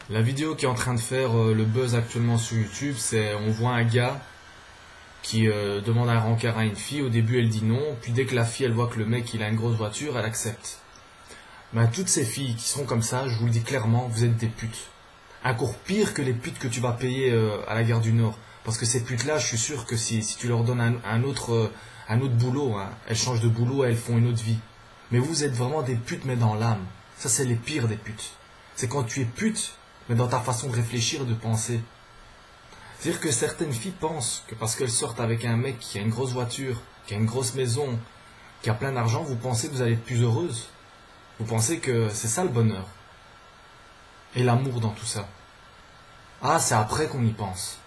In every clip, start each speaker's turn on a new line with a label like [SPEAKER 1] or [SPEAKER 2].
[SPEAKER 1] La vidéo qui est en train de faire le buzz actuellement sur YouTube, c'est on voit un gars qui demande un rencard à une fille. Au début, elle dit non, puis dès que la fille elle voit que le mec il a une grosse voiture, elle accepte. Ben, toutes ces filles qui sont comme ça, je vous le dis clairement, vous êtes des putes. Encore pire que les putes que tu vas payer à la gare du Nord. Parce que ces putes-là, je suis sûr que si tu leur donnes un autre boulot, hein, elles changent de boulot et elles font une autre vie. Mais vous êtes vraiment des putes, mais dans l'âme. Ça, c'est les pires des putes. C'est quand tu es pute, mais dans ta façon de réfléchir et de penser. C'est-à-dire que certaines filles pensent que parce qu'elles sortent avec un mec qui a une grosse voiture, qui a une grosse maison, qui a plein d'argent, vous pensez que vous allez être plus heureuse. Vous pensez que c'est ça le bonheur. Et l'amour dans tout ça. Ah, c'est après qu'on y pense.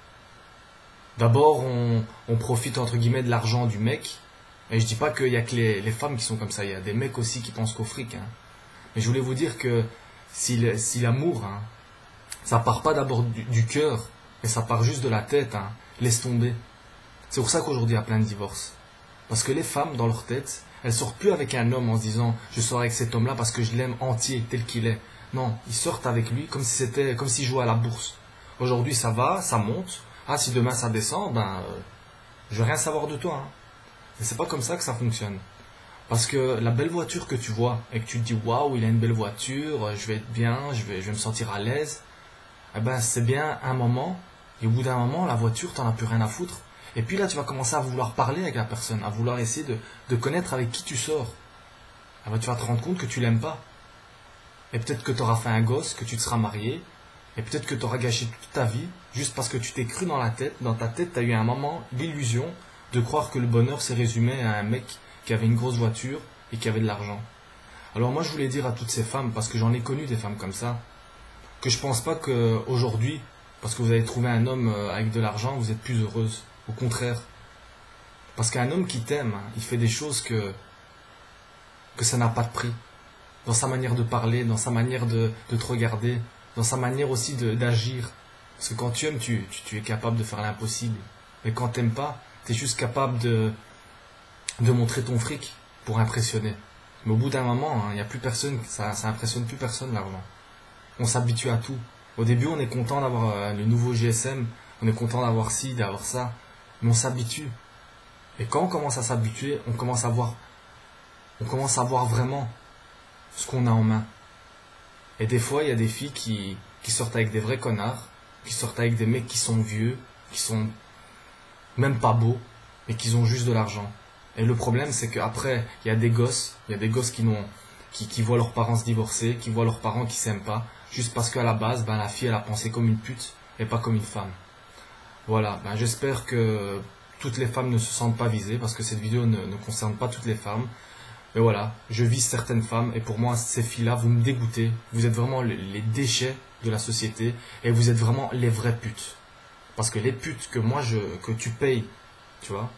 [SPEAKER 1] D'abord, on profite entre guillemets de l'argent du mec. Et je dis pas qu'il y a que les femmes qui sont comme ça. Il y a des mecs aussi qui pensent qu'au fric. Hein. Mais je voulais vous dire que si l'amour, hein, ça part pas d'abord du cœur, mais ça part juste de la tête, hein, laisse tomber. C'est pour ça qu'aujourd'hui il y a plein de divorces. Parce que les femmes, dans leur tête, elles sortent plus avec un homme en se disant je sors avec cet homme-là parce que je l'aime entier, tel qu'il est. Non, ils sortent avec lui comme s'ils jouaient à la bourse. Aujourd'hui ça va, ça monte. Ah, si demain ça descend, je veux rien savoir de toi. Hein. Mais c'est pas comme ça que ça fonctionne. Parce que la belle voiture que tu vois et que tu te dis waouh, il a une belle voiture, je vais être bien, je vais me sentir à l'aise. Eh ben c'est bien un moment. Et au bout d'un moment, la voiture, t'en as plus rien à foutre. Et puis là, tu vas commencer à vouloir parler avec la personne, à vouloir essayer de connaître avec qui tu sors. Eh ben, tu vas te rendre compte que tu l'aimes pas. Et peut-être que tu auras fait un gosse, que tu te seras marié, et peut-être que tu auras gâché toute ta vie, juste parce que tu t'es cru dans la tête. Dans ta tête, tu as eu un moment l'illusion de croire que le bonheur s'est résumé à un mec qui avait une grosse voiture et qui avait de l'argent. Alors moi, je voulais dire à toutes ces femmes, parce que j'en ai connu des femmes comme ça, que je pense pas qu'aujourd'hui, parce que vous avez trouvé un homme avec de l'argent, vous êtes plus heureuse. Au contraire. Parce qu'un homme qui t'aime, hein, il fait des choses que ça n'a pas de prix. Dans sa manière de parler, dans sa manière de te regarder, dans sa manière aussi d'agir. Parce que quand tu aimes, tu es capable de faire l'impossible. Mais quand t'aimes pas, tu es juste capable de montrer ton fric pour impressionner. Mais au bout d'un moment, il n'y a plus personne, ça impressionne plus personne l'argent. On s'habitue à tout. Au début, on est content d'avoir le nouveau GSM, on est content d'avoir ci, d'avoir ça, mais on s'habitue. Et quand on commence à s'habituer, on commence à voir vraiment ce qu'on a en main. Et des fois, il y a des filles qui sortent avec des vrais connards, qui sortent avec des mecs qui sont vieux, qui sont même pas beaux, mais qui ont juste de l'argent. Et le problème, c'est qu'après, il y a des gosses qui voient leurs parents se divorcer, qui voient leurs parents qui s'aiment pas, juste parce qu'à la base, la fille, elle a pensé comme une pute et pas comme une femme. Voilà, j'espère que toutes les femmes ne se sentent pas visées, parce que cette vidéo ne concerne pas toutes les femmes. Mais voilà, je vise certaines femmes, et pour moi, ces filles-là, vous me dégoûtez. Vous êtes vraiment les déchets de la société, et vous êtes vraiment les vraies putes. Parce que les putes que tu payes, tu vois,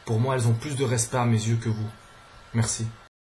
[SPEAKER 1] pour moi, elles ont plus de respect à mes yeux que vous. Merci.